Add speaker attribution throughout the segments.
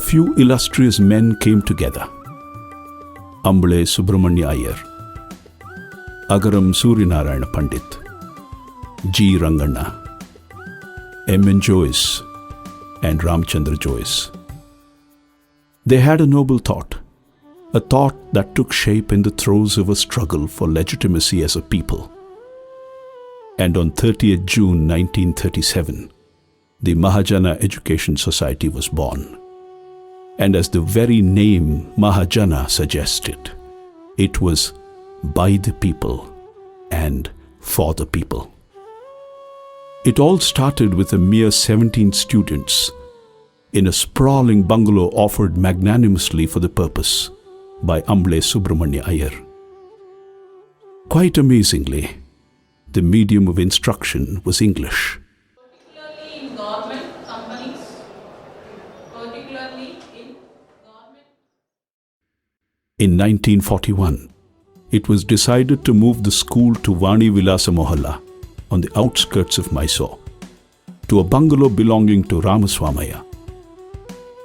Speaker 1: few illustrious men came together. Ambule Subramanya Iyer, Agaram Suryanarayana Pandit, G. Ranganna, M. N. Joyce, and Ramchandra Joyce. They had a noble thought, a thought that took shape in the throes of a struggle for legitimacy as a people. And on 30th June 1937, the Mahajana Education Society was born. And as the very name Mahajana suggested, it was by the people and for the people. It all started with a mere 17 students in a sprawling bungalow offered magnanimously for the purpose by Ambule Subramanya Iyer. Quite amazingly, the medium of instruction was English.
Speaker 2: Particularly in government companies,
Speaker 1: In 1941, it was decided to move the school to Vani Vilasa Mohalla on the outskirts of Mysore, to a bungalow belonging to Ramaswamaya.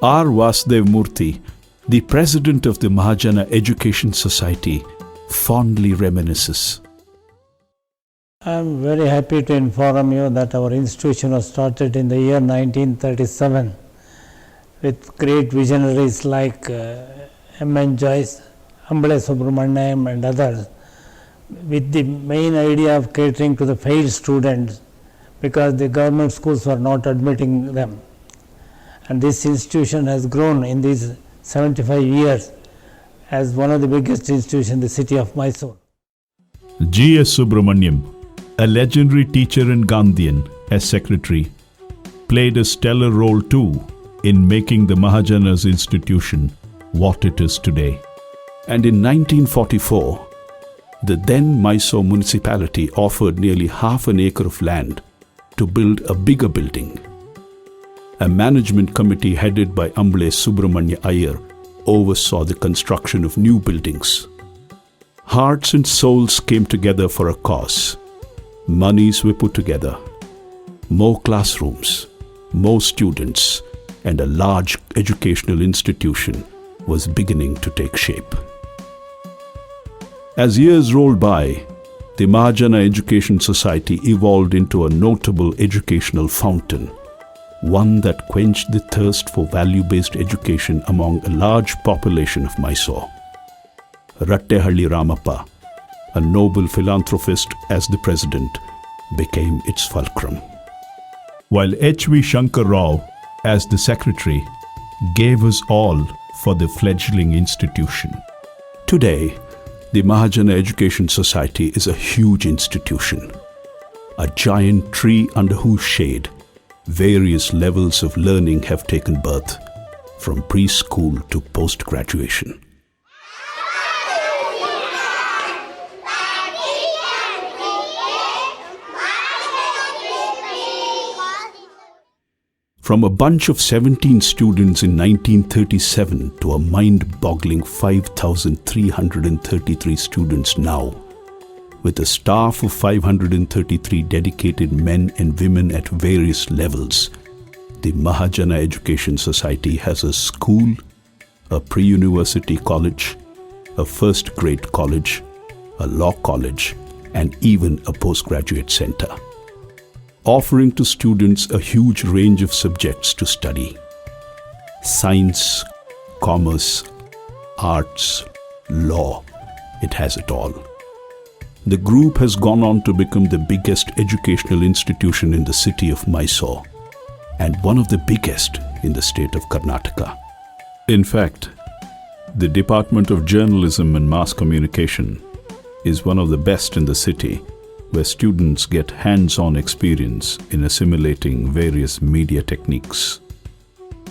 Speaker 1: R. Vasudev Murthy, the president of the Mahajana Education Society, fondly reminisces.
Speaker 3: I am very happy to inform you that our institution was started in the year 1937 with great visionaries like M. N. Joyce, Ambule Subramanyam and others, with the main idea of catering to the failed students because the government schools were not admitting them. And this institution has grown in these 75 years as one of the biggest institutions in the city of Mysore.
Speaker 4: G. S. Subramanyam, a legendary teacher and Gandhian, as secretary, played a stellar role too in making the Mahajana's institution what it is today.
Speaker 1: And in 1944, the then Mysore municipality offered nearly half an acre of land to build a bigger building. A management committee headed by Ambule Subramanya Iyer oversaw the construction of new buildings. Hearts and souls came together for a cause. Monies were put together. More classrooms, more students, and a large educational institution was beginning to take shape. As years rolled by, the Mahajana Education Society evolved into a notable educational fountain, one that quenched the thirst for value-based education among a large population of Mysore. Rattehalli Ramappa, a noble philanthropist as the president, became its fulcrum.
Speaker 4: While H. V. Shankar Rao, as the secretary, gave us all for the fledgling institution.
Speaker 1: Today, the Mahajana Education Society is a huge institution, a giant tree under whose shade various levels of learning have taken birth, from preschool to post-graduation. From a bunch of 17 students in 1937 to a mind-boggling 5,333 students now, with a staff of 533 dedicated men and women at various levels, the Mahajana Education Society has a school, a pre-university college, a first-grade college, a law college, and even a postgraduate center, offering to students a huge range of subjects to study. Science, commerce, arts, law, it has it all. The group has gone on to become the biggest educational institution in the city of Mysore and one of the biggest in the state of Karnataka.
Speaker 4: In fact, the Department of Journalism and Mass Communication is one of the best in the city, where students get hands-on experience in assimilating various media techniques.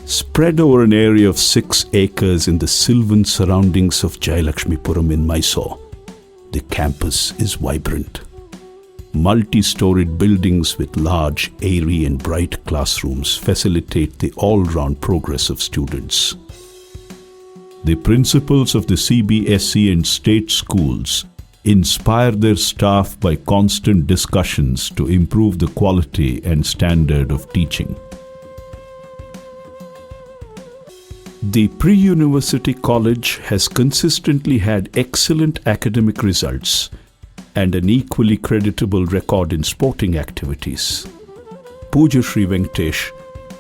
Speaker 4: Spread over an area of 6 acres in the sylvan surroundings of Jayalakshmipuram in Mysore, the campus is vibrant. Multi-storied buildings with large, airy and bright classrooms facilitate the all-round progress of students. The principals of the CBSE and state schools inspire their staff by constant discussions to improve the quality and standard of teaching.
Speaker 1: The pre-university college has consistently had excellent academic results and an equally creditable record in sporting activities. Pooja Sri Venkatesh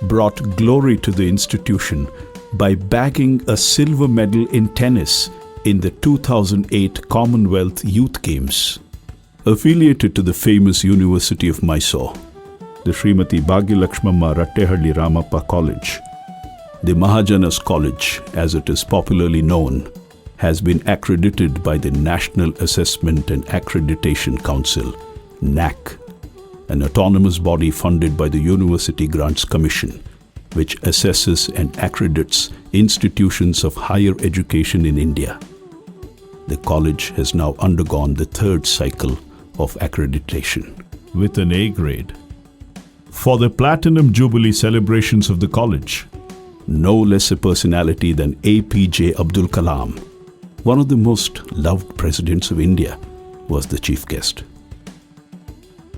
Speaker 1: brought glory to the institution by bagging a silver medal in tennis in the 2008 Commonwealth Youth Games. Affiliated to the famous University of Mysore, the Srimati Bhagyalakshmamma Rattehalli Ramappa College, the Mahajana's College, as it is popularly known, has been accredited by the National Assessment and Accreditation Council, NAC, an autonomous body funded by the University Grants Commission, which assesses and accredits institutions of higher education in India. The college has now undergone the third cycle of accreditation with an A grade. For the Platinum Jubilee celebrations of the college, no less a personality than APJ Abdul Kalam, one of the most loved presidents of India, was the chief guest.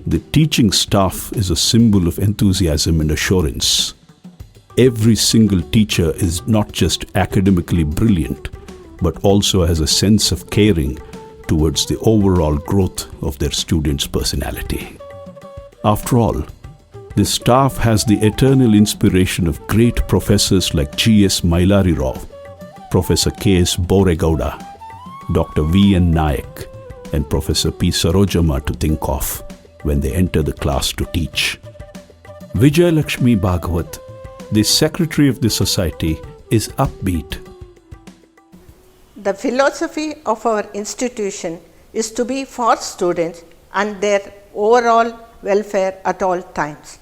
Speaker 1: The teaching staff is a symbol of enthusiasm and assurance. Every single teacher is not just academically brilliant, but also has a sense of caring towards the overall growth of their students' personality. After all, the staff has the eternal inspiration of great professors like G.S. Mailari Rao, Professor K.S. Boregowda, Dr. V.N. Nayak, and Professor P. Sarojama to think of when they enter the class to teach. Vijay Lakshmi Bhagwat, the secretary of the society, is upbeat.
Speaker 5: The philosophy of our institution is to be for students and their overall welfare at all times.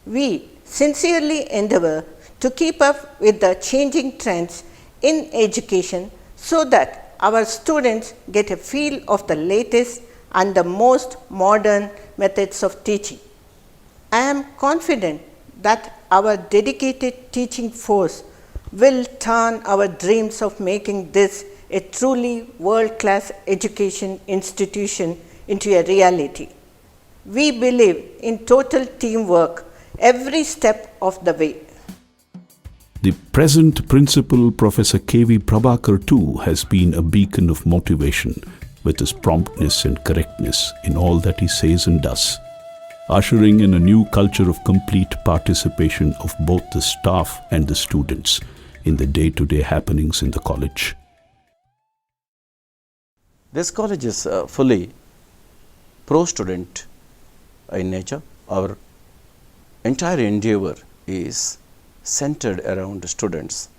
Speaker 5: We sincerely endeavor to keep up with the changing trends in education so that our students get a feel of the latest and the most modern methods of teaching. I am confident that our dedicated teaching force will turn our dreams of making this a truly world-class education institution into a reality. We believe in total teamwork every step of the way.
Speaker 1: The present principal, Professor K.V. Prabhakar, too, has been a beacon of motivation with his promptness and correctness in all that he says and does, ushering in a new culture of complete participation of both the staff and the students in the day-to-day happenings in the college.
Speaker 6: This college is fully pro-student in nature. Our entire endeavor is centered around students.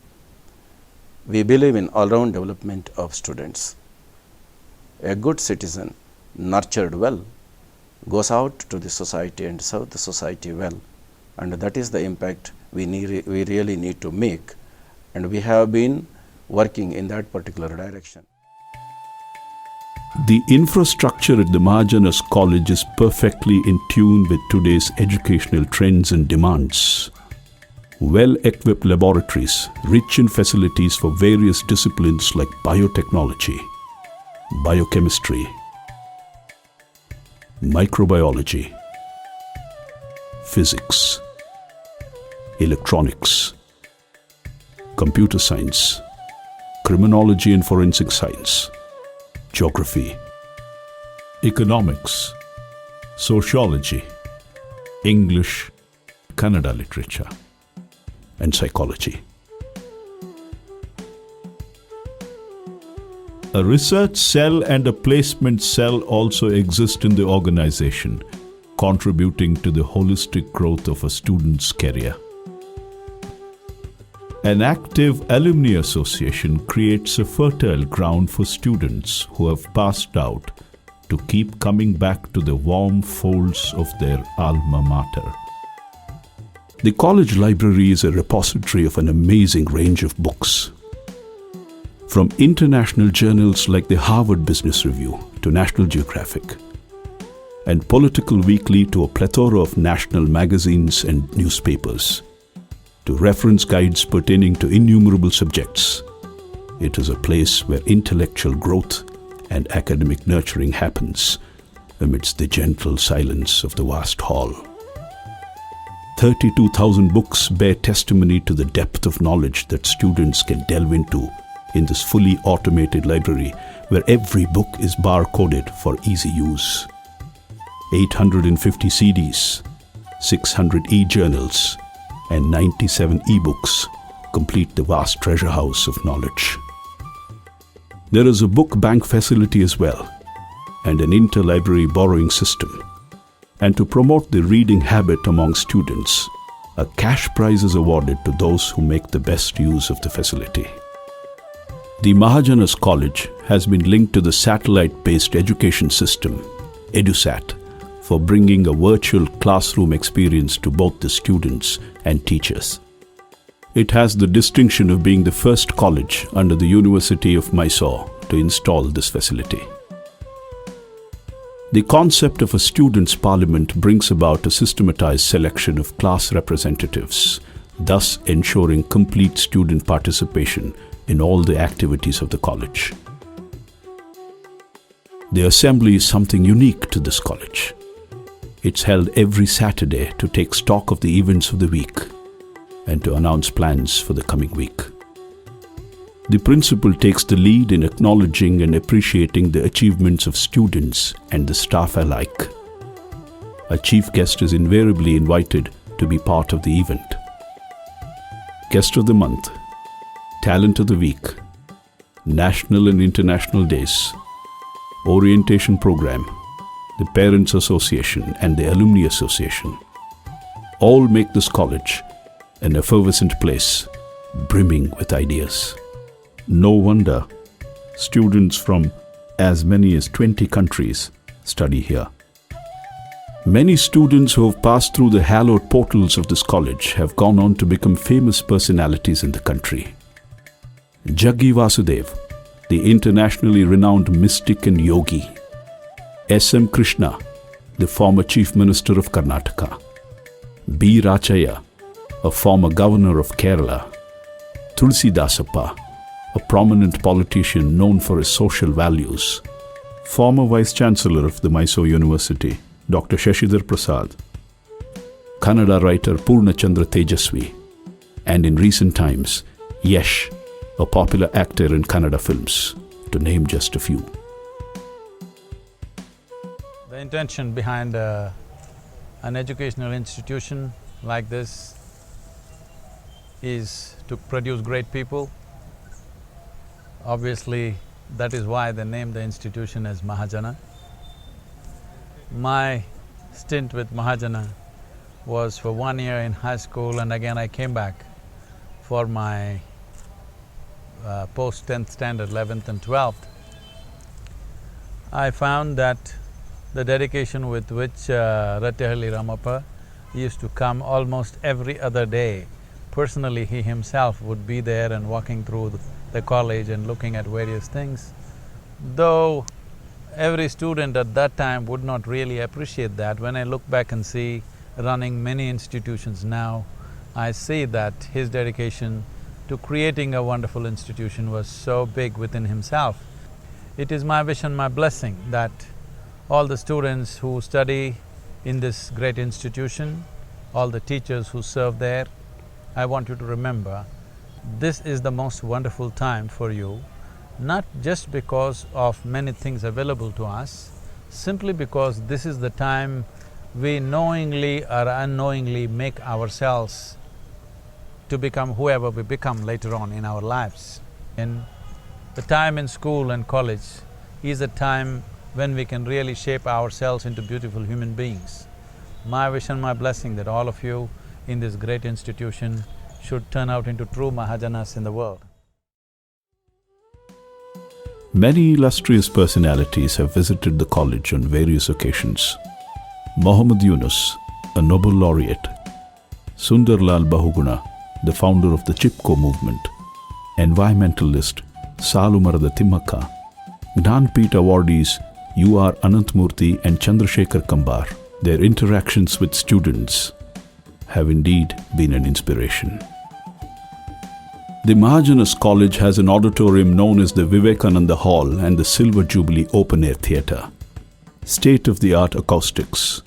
Speaker 6: We believe in all-round development of students. A good citizen, nurtured well, goes out to the society and serves the society well, and that is the impact we really need to make, and we have been working in that particular direction.
Speaker 1: The infrastructure at the Mahajana's College is perfectly in tune with today's educational trends and demands. Well-equipped laboratories, rich in facilities for various disciplines like biotechnology, biochemistry, microbiology, physics, electronics, computer science, criminology and forensic science, geography, economics, sociology, English, Kannada literature, and psychology. A research cell and a placement cell also exist in the organization, contributing to the holistic growth of a student's career. An active alumni association creates a fertile ground for students who have passed out to keep coming back to the warm folds of their alma mater. The college library is a repository of an amazing range of books. From international journals like the Harvard Business Review to National Geographic, and Political Weekly to a plethora of national magazines and newspapers, to reference guides pertaining to innumerable subjects, it is a place where intellectual growth and academic nurturing happens amidst the gentle silence of the vast hall. 32,000 books bear testimony to the depth of knowledge that students can delve into in this fully automated library where every book is bar-coded for easy use. 850 CDs, 600 e-journals, and 97 e-books complete the vast treasure house of knowledge. There is a book bank facility as well, and an interlibrary borrowing system. And to promote the reading habit among students, a cash prize is awarded to those who make the best use of the facility. The Mahajana's College has been linked to the satellite-based education system, EduSat, for bringing a virtual classroom experience to both the students and teachers. It has the distinction of being the first college under the University of Mysore to install this facility. The concept of a students' parliament brings about a systematized selection of class representatives, thus ensuring complete student participation in all the activities of the college. The assembly is something unique to this college. It's held every Saturday to take stock of the events of the week and to announce plans for the coming week. The principal takes the lead in acknowledging and appreciating the achievements of students and the staff alike. A chief guest is invariably invited to be part of the event. Guest of the month, talent of the week, national and international days, orientation program, the Parents Association and the Alumni Association all make this college an effervescent place brimming with ideas. No wonder students from as many as 20 countries study here. Many students who have passed through the hallowed portals of this college have gone on to become famous personalities in the country. Jaggi Vasudev, the internationally renowned mystic and yogi. S.M. Krishna, the former Chief Minister of Karnataka. B. Rachaya, a former Governor of Kerala. Tulsi Dasappa, a prominent politician known for his social values. Former Vice Chancellor of the Mysore University, Dr. Shashidhar Prasad. Kannada writer Purna Chandra Tejasvi. And in recent times, Yash, a popular actor in Kannada films, to name just a few.
Speaker 7: The intention behind an educational institution like this is to produce great people. Obviously, that is why they named the institution as Mahajana. My stint with Mahajana was for 1 year in high school, and again I came back for my post-10th standard, 11th and 12th. I found that the dedication with which Ratyahalli Ramappa used to come almost every other day. Personally, he himself would be there and walking through the college and looking at various things. Though every student at that time would not really appreciate that, when I look back and see running many institutions now, I see that his dedication to creating a wonderful institution was so big within himself. It is my wish and my blessing that all the students who study in this great institution, all the teachers who serve there, I want you to remember, this is the most wonderful time for you, not just because of many things available to us, simply because this is the time we knowingly or unknowingly make ourselves to become whoever we become later on in our lives. And the time in school and college is a time when we can really shape ourselves into beautiful human beings. My wish and my blessing that all of you in this great institution should turn out into true Mahajanas in the world.
Speaker 1: Many illustrious personalities have visited the college on various occasions. Muhammad Yunus, a Nobel laureate, Sundarlal Bahuguna, the founder of the Chipko movement, environmentalist Salumarada Timmaka, Gnanpith awardees U.R. Anantmurthy and Chandrasekhar Kambar. Their interactions with students have indeed been an inspiration. The Mahajana's College has an auditorium known as the Vivekananda Hall and the Silver Jubilee Open Air Theatre, state-of-the-art acoustics,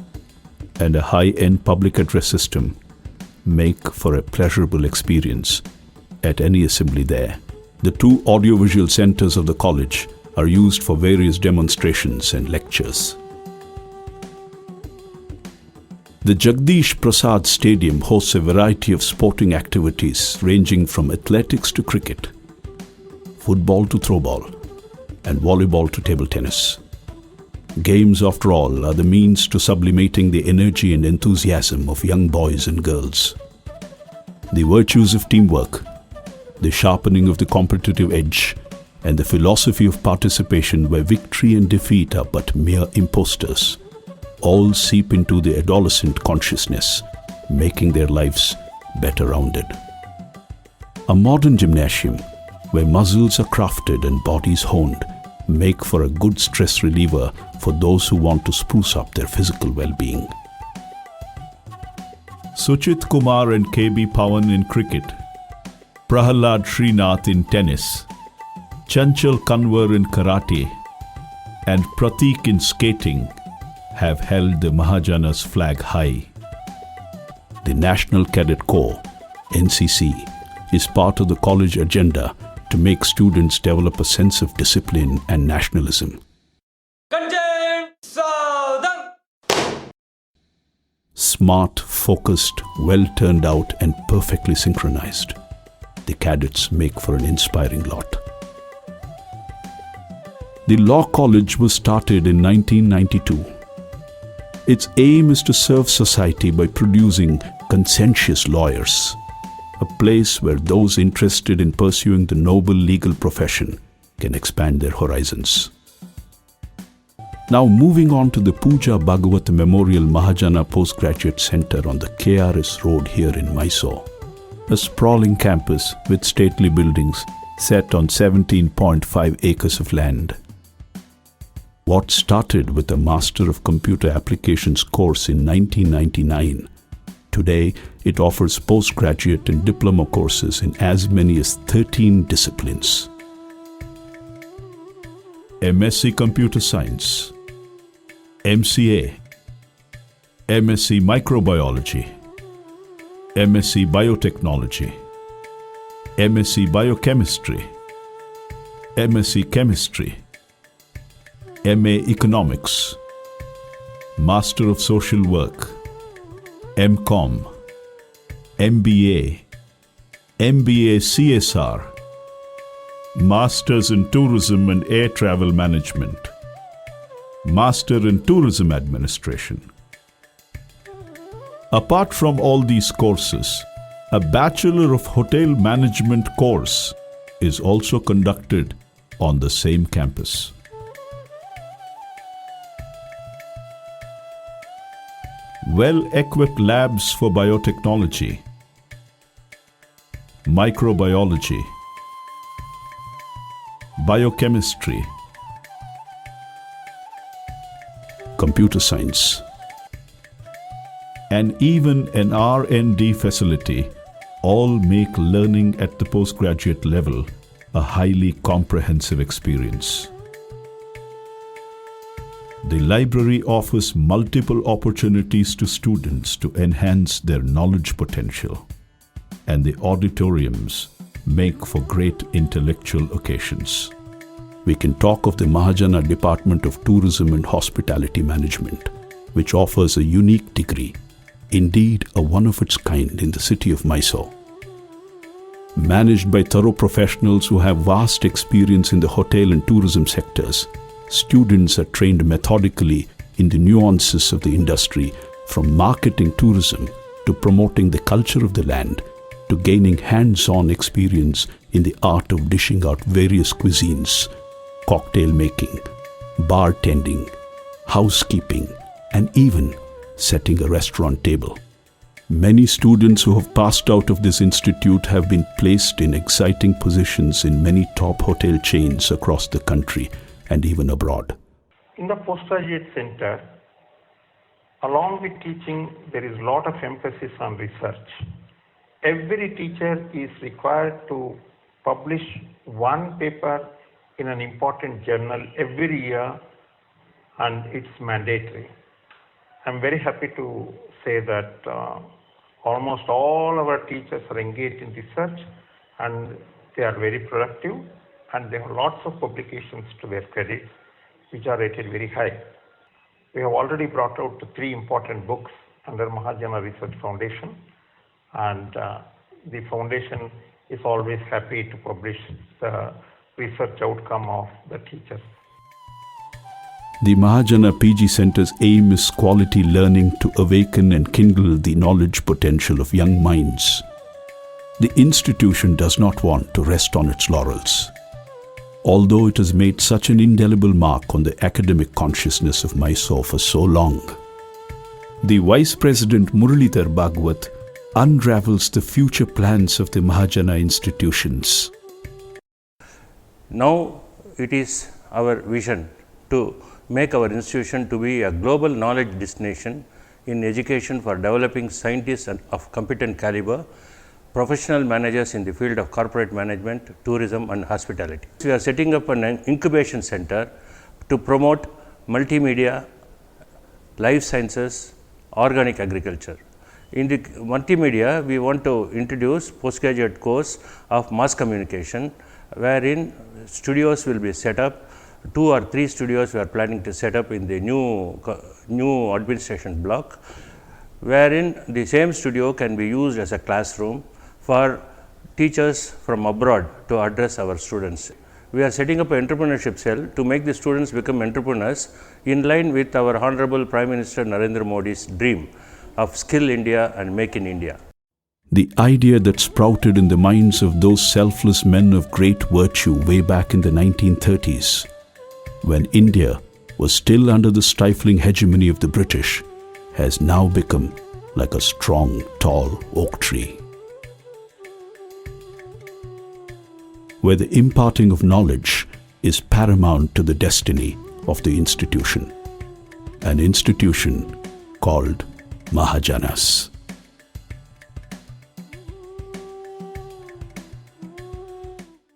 Speaker 1: and a high-end public address system make for a pleasurable experience at any assembly there. The two audiovisual centers of the college are used for various demonstrations and lectures. The Jagdish Prasad Stadium hosts a variety of sporting activities ranging from athletics to cricket, football to throwball, and volleyball to table tennis. Games, after all, are the means to sublimating the energy and enthusiasm of young boys and girls. The virtues of teamwork, the sharpening of the competitive edge, and the philosophy of participation where victory and defeat are but mere imposters, all seep into the adolescent consciousness, making their lives better rounded. A modern gymnasium, where muscles are crafted and bodies honed, make for a good stress reliever for those who want to spruce up their physical well-being.
Speaker 4: Suchit Kumar and KB Pawan in cricket, Prahalad Srinath in tennis, Chanchal Kanwar in karate, and Pratik in skating have held the Mahajana's flag high.
Speaker 1: The National Cadet Corps, NCC, is part of the college agenda to make students develop a sense of discipline and nationalism. Smart, focused, well turned out, and perfectly synchronized, the cadets make for an inspiring lot. The Law College was started in 1992. Its aim is to serve society by producing conscientious lawyers, a place where those interested in pursuing the noble legal profession can expand their horizons. Now moving on to the Puja Bhagavat Memorial Mahajana Postgraduate Center on the KRS Road here in Mysore, a sprawling campus with stately buildings set on 17.5 acres of land. What started with a Master of Computer Applications course in 1999, today it offers postgraduate and diploma courses in as many as 13 disciplines. MSc Computer Science, MCA, MSc Microbiology, MSc Biotechnology, MSc Biochemistry, MSc Chemistry, MA Economics, Master of Social Work, MCom, MBA, MBA CSR, Masters in Tourism and Air Travel Management, Master in Tourism Administration. Apart from all these courses, a Bachelor of Hotel Management course is also conducted on the same campus. Well-equipped labs for biotechnology, microbiology, biochemistry, Computer science,
Speaker 4: and even an R&D facility all make learning at the postgraduate level a highly comprehensive experience. The library offers multiple opportunities to students to enhance their knowledge potential, and the auditoriums make for great intellectual occasions.
Speaker 1: we can talk of the Mahajana Department of Tourism and Hospitality Management, which offers a unique degree, indeed a one of its kind in the city of Mysore. Managed by thorough professionals who have vast experience in the hotel and tourism sectors, students are trained methodically in the nuances of the industry, from marketing tourism to promoting the culture of the land to gaining hands-on experience in the art of dishing out various cuisines, cocktail making, bartending, housekeeping, and even setting a restaurant table. Many students who have passed out of this institute have been placed in exciting positions in many top hotel chains across the country and even abroad.
Speaker 8: In the postgraduate center, along with teaching, there is a lot of emphasis on research. Every teacher is required to publish one paper in an important journal every year, and it's mandatory. I'm very happy to say that Almost all our teachers are engaged in research and they are very productive and they have lots of publications to their credit which are rated very high. We have already brought out 3 important books under Mahajana Research Foundation, and the foundation is always happy to publish the research outcome of the teachers.
Speaker 1: The Mahajana PG Center's aim is quality learning to awaken and kindle the knowledge potential of young minds. The institution does not want to rest on its laurels. Although it has made such an indelible mark on the academic consciousness of Mysore for so long, the Vice President Muralidhar Bhagwat unravels the future plans of the Mahajana institutions.
Speaker 9: Now it is our vision to make our institution to be a global knowledge destination in education for developing scientists of competent caliber, professional managers in the field of corporate management, tourism and hospitality. We are setting up an incubation center to promote multimedia, life sciences, organic agriculture. In the multimedia, we want to introduce postgraduate course of mass communication, wherein studios will be set up. 2 or 3 studios we are planning to set up in the new administration block, wherein the same studio can be used as a classroom for teachers from abroad to address our students. We are setting up an entrepreneurship cell to make the students become entrepreneurs in line with our Honorable Prime Minister Narendra Modi's dream of Skill India and Make in India.
Speaker 1: The idea that sprouted in the minds of those selfless men of great virtue way back in the 1930s, when India was still under the stifling hegemony of the British, has now become like a strong, tall oak tree, where the imparting of knowledge is paramount to the destiny of the institution, an institution called Mahajanas.